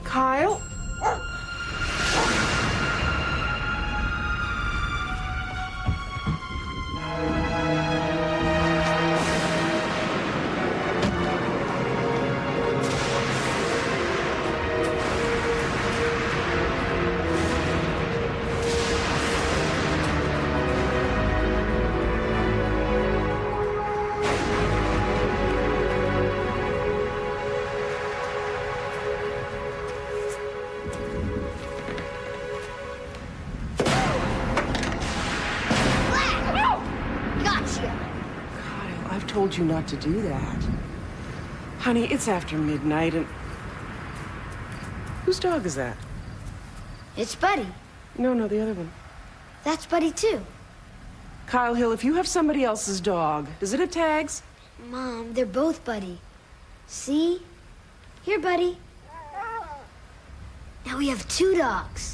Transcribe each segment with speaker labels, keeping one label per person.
Speaker 1: Kyle? I've told you not to do that. Honey, it's after midnight and... Whose dog is that?
Speaker 2: It's Buddy.
Speaker 1: No, the other one.
Speaker 2: That's Buddy, too.
Speaker 1: Kyle Hill, if you have somebody else's dog, does it have tags?
Speaker 2: Mom, they're both Buddy. See? Here, Buddy. Now we have 2 dogs.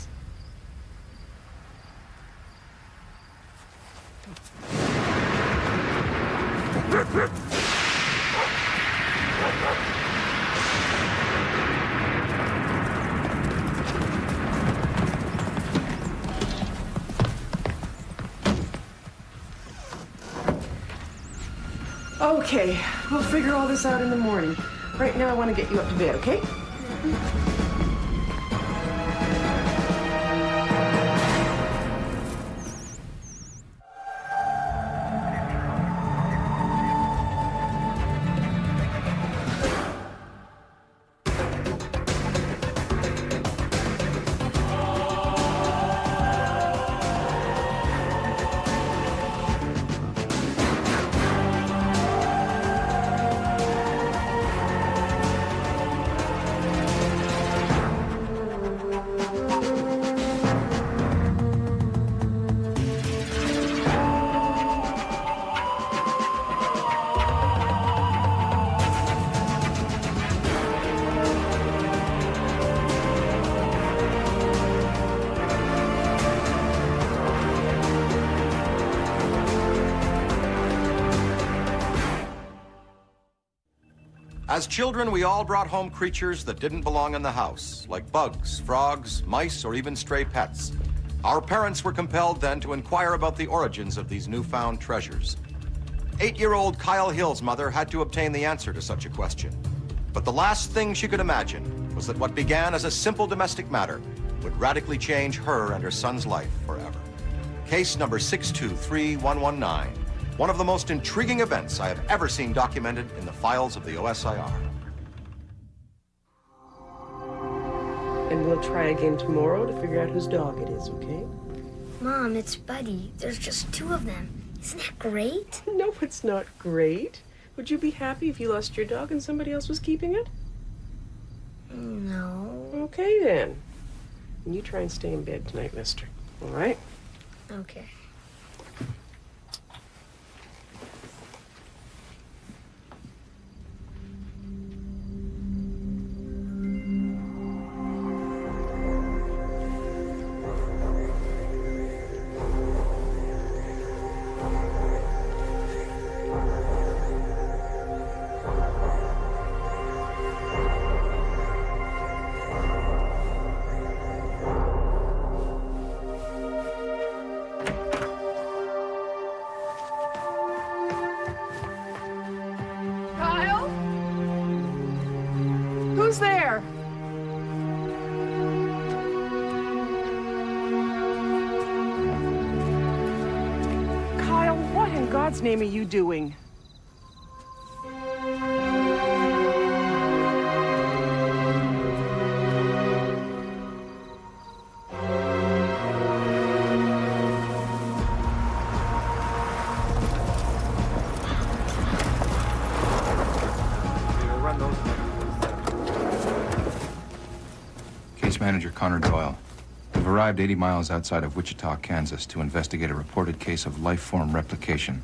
Speaker 1: Okay, we'll figure all this out in the morning. Right now, I want to get you up to bed, okay?
Speaker 3: As children, we all brought home creatures that didn't belong in the house, like bugs, frogs, mice, or even stray pets. Our parents were compelled then to inquire about the origins of these newfound treasures. 8-year-old Kyle Hill's mother had to obtain the answer to such a question. But the last thing she could imagine was that what began as a simple domestic matter would radically change her and her son's life forever. Case number 623119. One of the most intriguing events I have ever seen documented in the files of the OSIR.
Speaker 1: And we'll try again tomorrow to figure out whose dog it is, okay?
Speaker 2: Mom, it's Buddy. There's just 2 of them. Isn't that great?
Speaker 1: No, it's not great. Would you be happy if you lost your dog and somebody else was keeping it?
Speaker 2: No.
Speaker 1: Okay, then. And you try and stay in bed tonight, mister. All right?
Speaker 2: Okay.
Speaker 1: Who's there? Kyle, what in God's name are you doing?
Speaker 4: Manager Connor Doyle. We've arrived 80 miles outside of Wichita, Kansas to investigate a reported case of life form replication.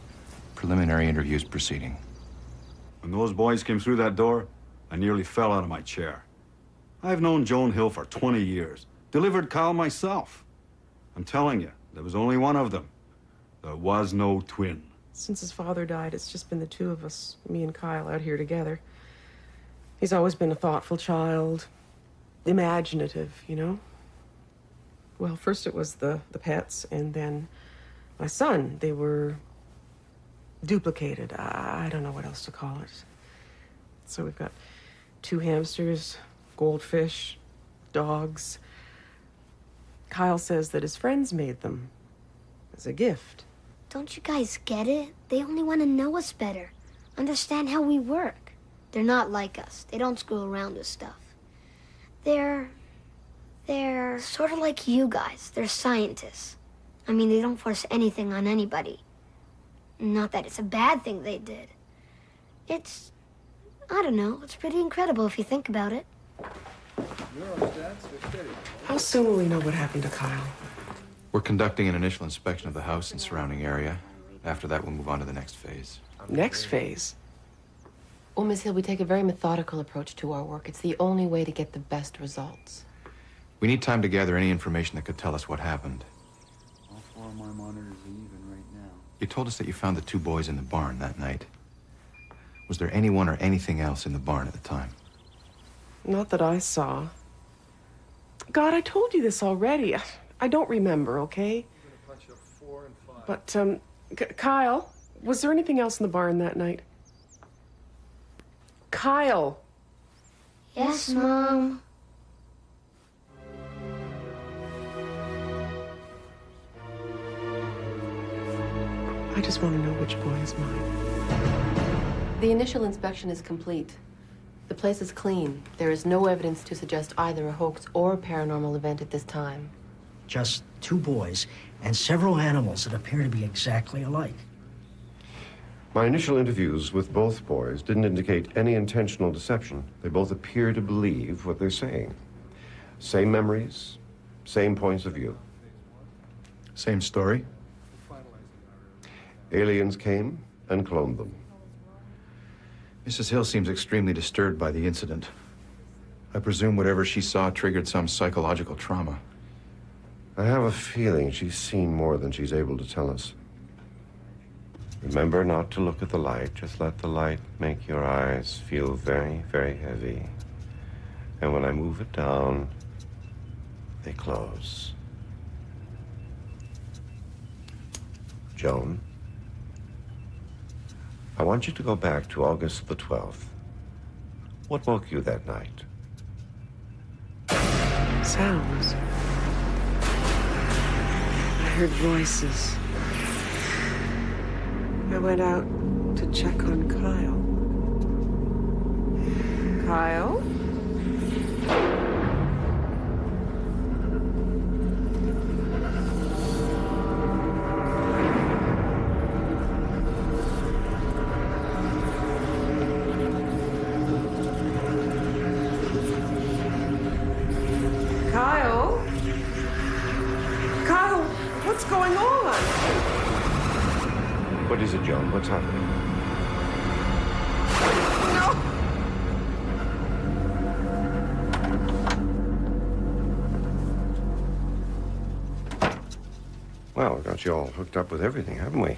Speaker 4: Preliminary interviews proceeding.
Speaker 5: When those boys came through that door, I nearly fell out of my chair. I've known Joan Hill for 20 years. Delivered Kyle myself. I'm telling you, there was only one of them. There was no twin.
Speaker 1: Since his father died, it's just been the 2 of us, me and Kyle, out here together. He's always been a thoughtful child, imaginative, you know? Well, first it was the pets, and then my son. They were duplicated. I don't know what else to call it. So we've got 2 hamsters, goldfish, dogs. Kyle says that his friends made them as a gift.
Speaker 2: Don't you guys get it? They only want to know us better, understand how we work. They're not like us. They don't screw around with stuff. They're sort of like you guys. They're scientists. I mean, they don't force anything on anybody. Not that it's a bad thing they did. I don't know, it's pretty incredible if you think about it.
Speaker 1: How soon will we know what happened to Kyle?
Speaker 4: We're conducting an initial inspection of the house and surrounding area. After that, we'll move on to the next phase.
Speaker 1: Next phase?
Speaker 6: Well, Miss Hill, we take a very methodical approach to our work. It's the only way to get the best results.
Speaker 4: We need time to gather any information that could tell us what happened.
Speaker 7: All 4 of my monitors are even right now.
Speaker 4: You told us that you found the 2 boys in the barn that night. Was there anyone or anything else in the barn at the time?
Speaker 1: Not that I saw. God, I told you this already. I don't remember, okay? But, Kyle, was there anything else in the barn that night? Kyle!
Speaker 2: Yes, Mom.
Speaker 1: I just want to know which boy is mine.
Speaker 6: The initial inspection is complete. The place is clean. There is no evidence to suggest either a hoax or a paranormal event at this time.
Speaker 8: Just 2 boys and several animals that appear to be exactly alike.
Speaker 9: My initial interviews with both boys didn't indicate any intentional deception. They both appear to believe what they're saying. Same memories, same points of view.
Speaker 4: Same story?
Speaker 9: Aliens came and cloned them.
Speaker 4: Mrs. Hill seems extremely disturbed by the incident. I presume whatever she saw triggered some psychological trauma.
Speaker 9: I have a feeling she's seen more than she's able to tell us. Remember not to look at the light. Just let the light make your eyes feel very, very heavy. And when I move it down, they close. Joan, I want you to go back to August the 12th. What woke you that night?
Speaker 1: Sounds. I heard voices. I went out to check on Kyle. Kyle? Kyle? Kyle, what's going on?
Speaker 9: What is it, Joan? What's happening? Well, we got you all hooked up with everything, haven't we?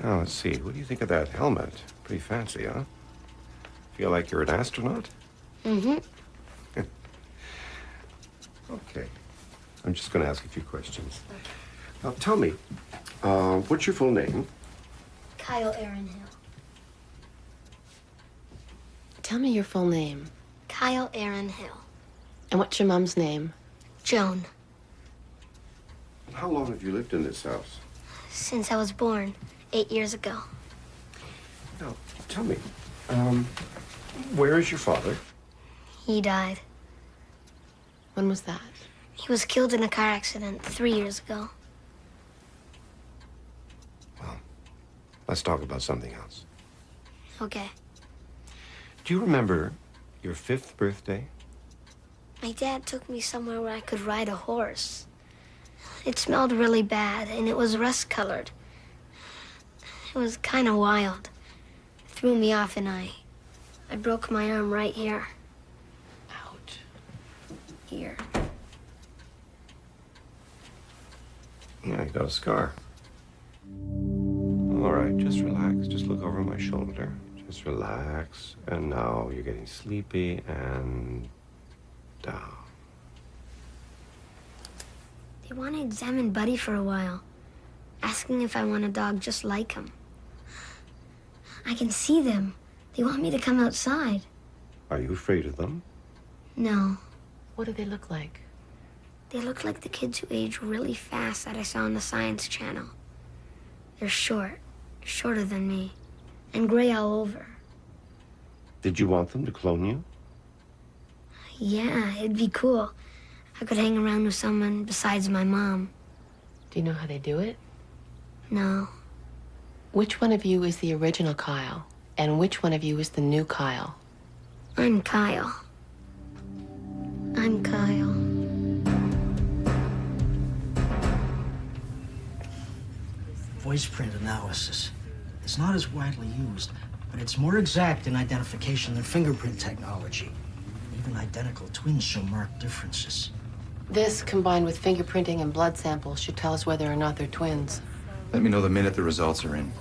Speaker 9: Now, let's see. What do you think of that helmet? Pretty fancy, huh? Feel like you're an astronaut?
Speaker 2: Mm-hmm.
Speaker 9: Okay. I'm just going to ask a few questions. Now, tell me, what's your full name?
Speaker 2: Kyle Aaron Hill.
Speaker 6: Tell me your full name.
Speaker 2: Kyle Aaron Hill.
Speaker 6: And what's your mom's name?
Speaker 2: Joan.
Speaker 9: How long have you lived in this house?
Speaker 2: Since I was born, 8 years ago.
Speaker 9: Now, tell me, where is your father?
Speaker 2: He died.
Speaker 6: When was that?
Speaker 2: He was killed in a car accident 3 years ago.
Speaker 9: Well, let's talk about something else.
Speaker 2: Okay.
Speaker 9: Do you remember your 5th birthday?
Speaker 2: My dad took me somewhere where I could ride a horse. It smelled really bad, and it was rust-colored. It was kind of wild. It threw me off, and I broke my arm right here.
Speaker 6: Ouch.
Speaker 2: Here.
Speaker 9: Yeah, you got a scar. All right, just relax. Just look over my shoulder. Just relax. And now you're getting sleepy and down.
Speaker 2: They want to examine Buddy for a while, asking if I want a dog just like him. I can see them. They want me to come outside.
Speaker 9: Are you afraid of them?
Speaker 2: No.
Speaker 6: What do they look like?
Speaker 2: They look like the kids who age really fast that I saw on the Science Channel. They're short, shorter than me, and gray all over.
Speaker 9: Did you want them to clone you?
Speaker 2: Yeah, it'd be cool. I could hang around with someone besides my mom.
Speaker 6: Do you know how they do it?
Speaker 2: No.
Speaker 6: Which one of you is the original Kyle, and which one of you is the new Kyle?
Speaker 2: I'm Kyle. I'm Kyle.
Speaker 8: Voice print analysis. It's not as widely used, but it's more exact in identification than fingerprint technology. Even identical twins show marked differences.
Speaker 6: This, combined with fingerprinting and blood samples, should tell us whether or not they're twins.
Speaker 4: Let me know the minute the results are in.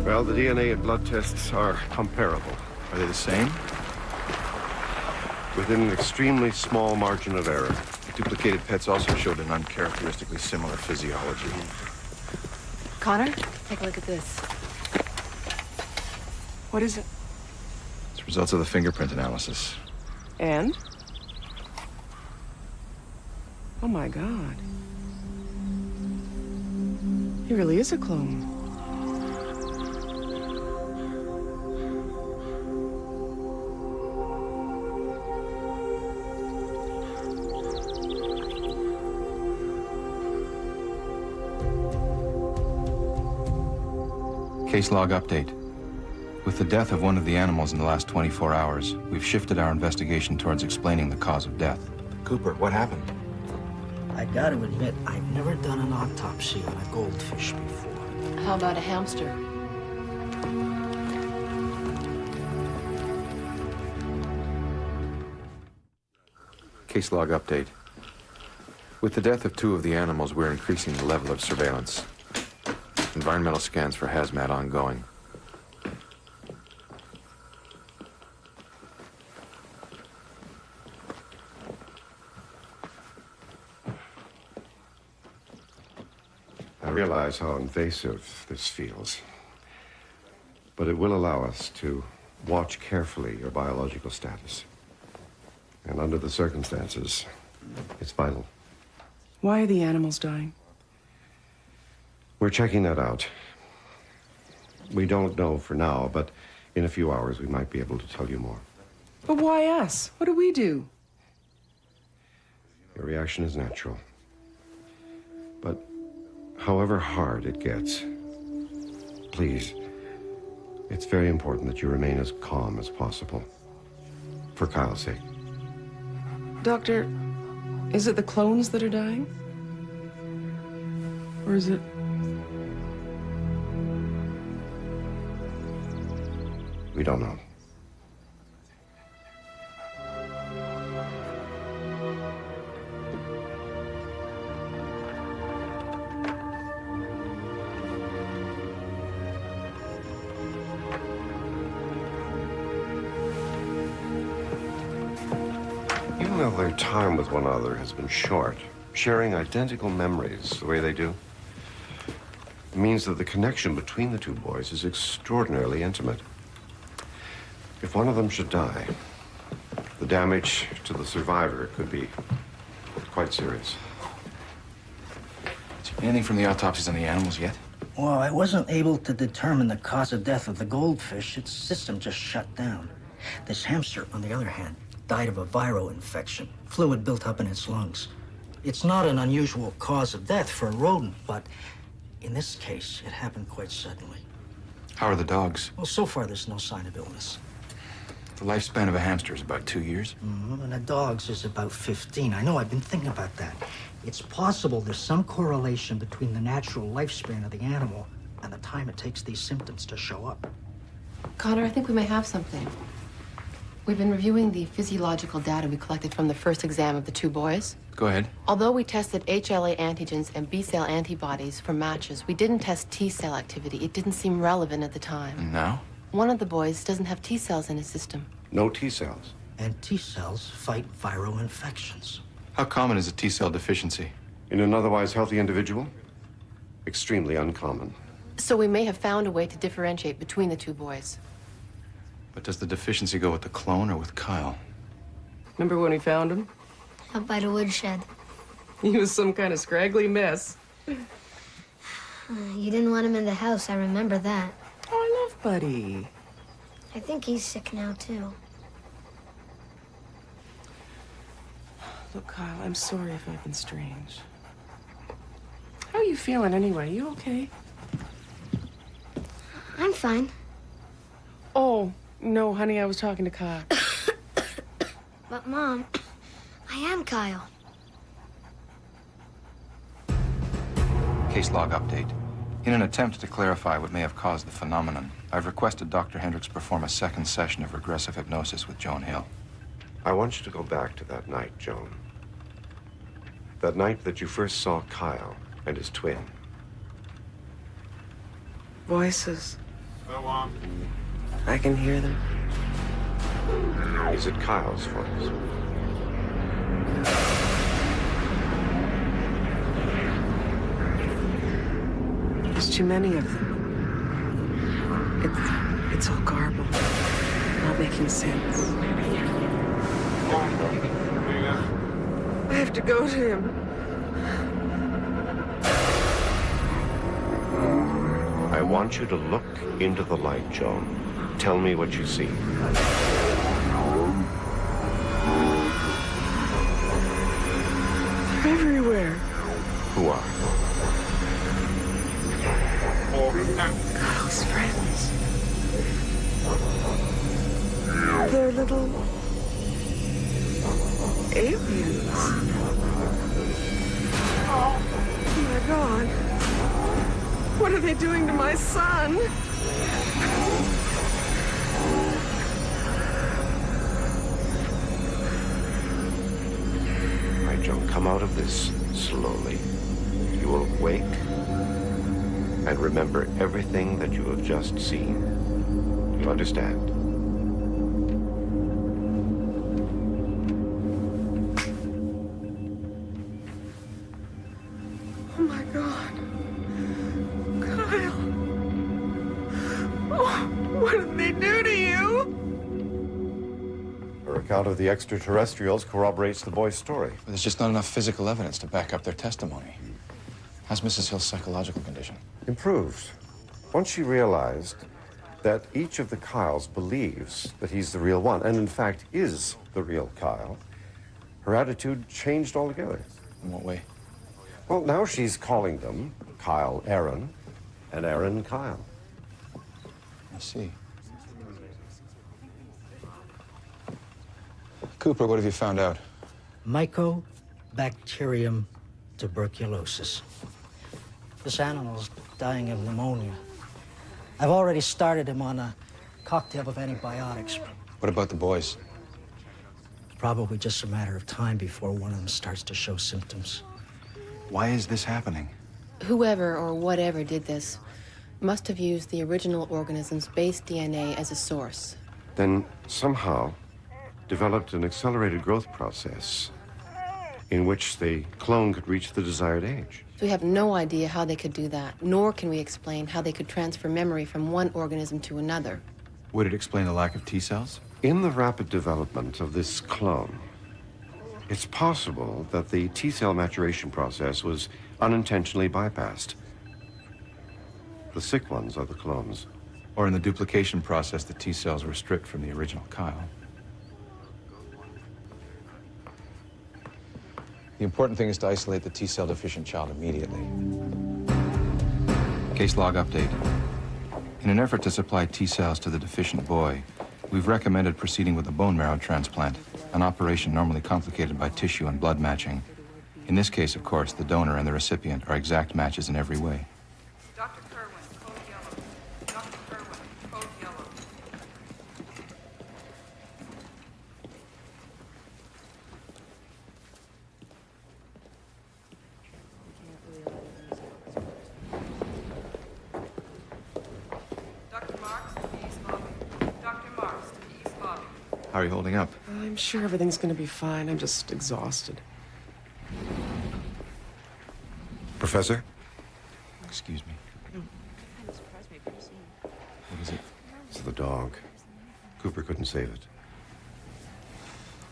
Speaker 9: Well, the DNA and blood tests are comparable.
Speaker 4: Are they the same?
Speaker 9: Within an extremely small margin of error.
Speaker 4: Duplicated pets also showed an uncharacteristically similar physiology.
Speaker 6: Connor, take a look at this.
Speaker 1: What is it?
Speaker 4: It's results of the fingerprint analysis.
Speaker 1: And? Oh my God. He really is a clone.
Speaker 4: Case log update. With the death of one of the animals in the last 24 hours, we've shifted our investigation towards explaining the cause of death. Cooper, what happened?
Speaker 8: I gotta admit, I've never done an autopsy on a goldfish before.
Speaker 6: How about a hamster?
Speaker 4: Case log update. With the death of two of the animals, we're increasing the level of surveillance. Environmental scans for hazmat ongoing.
Speaker 9: I realize how invasive this feels, but it will allow us to watch carefully your biological status. And under the circumstances, it's vital.
Speaker 1: Why are the animals dying?
Speaker 9: We're checking that out. We don't know for now, but in a few hours we might be able to tell you more.
Speaker 1: But why us? What do we do?
Speaker 9: Your reaction is natural. But however hard it gets, please, it's very important that you remain as calm as possible. For Kyle's sake.
Speaker 1: Doctor, is it the clones that are dying? Or is it...
Speaker 9: We don't know. Even though their time with one another has been short, sharing identical memories the way they do means that the connection between the two boys is extraordinarily intimate. If one of them should die, the damage to the survivor could be quite serious.
Speaker 4: Anything from the autopsies on the animals yet?
Speaker 8: Well, I wasn't able to determine the cause of death of the goldfish. Its system just shut down. This hamster, on the other hand, died of a viral infection. Fluid built up in its lungs. It's not an unusual cause of death for a rodent, but in this case, it happened quite suddenly.
Speaker 4: How are the dogs?
Speaker 8: Well, so far, there's no sign of illness.
Speaker 4: The lifespan of a hamster is about 2 years.
Speaker 8: And a dog's is about 15. I know, I've been thinking about that. It's possible there's some correlation between the natural lifespan of the animal and the time it takes these symptoms to show up.
Speaker 6: Connor, I think we may have something. We've been reviewing the physiological data we collected from the first exam of the two boys.
Speaker 4: Go ahead.
Speaker 6: Although we tested HLA antigens and B-cell antibodies for matches, we didn't test T-cell activity. It didn't seem relevant at the time.
Speaker 4: And now?
Speaker 6: One of the boys doesn't have T-cells in his system.
Speaker 9: No T cells.
Speaker 8: And T cells fight viral infections.
Speaker 4: How common is a T-cell deficiency?
Speaker 9: In an otherwise healthy individual? Extremely uncommon.
Speaker 6: So we may have found a way to differentiate between the two boys.
Speaker 4: But does the deficiency go with the clone or with Kyle?
Speaker 1: Remember when we found him?
Speaker 2: Out by the woodshed.
Speaker 1: He was some kind of scraggly mess.
Speaker 2: You didn't want him in the house, I remember that.
Speaker 1: Oh, I love Buddy.
Speaker 2: I think he's sick now, too.
Speaker 1: Look, Kyle, I'm sorry if I've been strange. How are you feeling anyway? You okay?
Speaker 2: I'm fine.
Speaker 1: Oh, no, honey, I was talking to Kyle.
Speaker 2: But, Mom, I am Kyle.
Speaker 4: Case log update. In an attempt to clarify what may have caused the phenomenon, I've requested Dr. Hendricks perform a second session of regressive hypnosis with Joan Hill.
Speaker 9: I want you to go back to that night, Joan. That night that you first saw Kyle and his twin.
Speaker 1: Voices. I can hear them.
Speaker 9: Is it Kyle's voice?
Speaker 1: There's too many of them. It's all garbled. Not making sense. I have to go to him.
Speaker 9: I want you to look into the light, Joan. Tell me what you see.
Speaker 1: They're everywhere.
Speaker 9: Who are?
Speaker 1: Kyle's friends. They're little aliens. Oh my God. What are they doing to my son?
Speaker 9: All right, Joan, come out of this slowly. You will wake and remember everything that you have just seen. You understand?
Speaker 1: Oh my God. Kyle. Oh, what did they do to you?
Speaker 9: Her account of the extraterrestrials corroborates the boy's story.
Speaker 4: But there's just not enough physical evidence to back up their testimony. How's Mrs. Hill's psychological condition?
Speaker 9: Improved. Once she realized that each of the Kyles believes that he's the real one, and in fact is the real Kyle, her attitude changed altogether.
Speaker 4: In what way?
Speaker 9: Well, now she's calling them Kyle Aaron and Aaron Kyle.
Speaker 4: I see. Cooper, what have you found out?
Speaker 8: Mycobacterium tuberculosis. This animal's dying of pneumonia. I've already started him on a cocktail of antibiotics.
Speaker 4: What about the boys?
Speaker 8: It's probably just a matter of time before one of them starts to show symptoms.
Speaker 4: Why is this happening?
Speaker 6: Whoever or whatever did this must have used the original organism's base DNA as a source.
Speaker 9: Then somehow developed an accelerated growth process in which the clone could reach the desired age.
Speaker 6: We have no idea how they could do that, nor can we explain how they could transfer memory from one organism to another.
Speaker 4: Would it explain the lack of T-cells?
Speaker 9: In the rapid development of this clone, it's possible that the T-cell maturation process was unintentionally bypassed. The sick ones are the clones.
Speaker 4: Or in the duplication process, the T-cells were stripped from the original Kyle. The important thing is to isolate the T-cell deficient child immediately. Case log update. In an effort to supply T-cells to the deficient boy, we've recommended proceeding with a bone marrow transplant, an operation normally complicated by tissue and blood matching.
Speaker 10: In this case, of course, the donor and the recipient are exact matches in every way.
Speaker 11: Dr. Kerwin, code yellow. Dr. Kerwin, code yellow. Dr. Marks to the east lobby. Dr. Marks to the east lobby.
Speaker 10: How are you holding up?
Speaker 1: I'm sure everything's gonna be fine. I'm just exhausted.
Speaker 9: Professor?
Speaker 10: Excuse me. What is it?
Speaker 9: It's the dog. Cooper couldn't save it.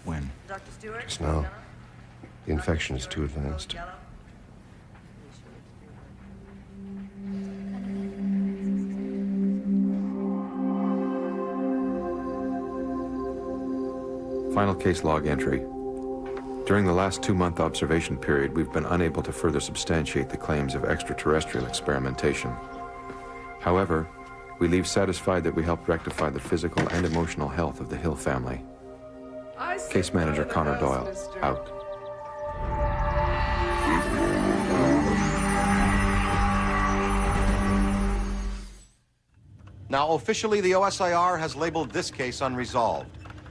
Speaker 10: When?
Speaker 11: Dr. Stewart?
Speaker 9: Just now. The infection is too advanced.
Speaker 4: Final case log entry. During the last 2-month observation period, we've been unable to further substantiate the claims of extraterrestrial experimentation. However, we leave satisfied that we helped rectify the physical and emotional health of the Hill family. Case manager Connor Doyle, out.
Speaker 3: Now, officially, the OSIR has labeled this case unresolved.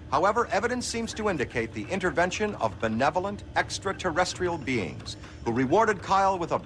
Speaker 3: However, evidence seems to indicate the intervention of benevolent extraterrestrial beings who rewarded Kyle with a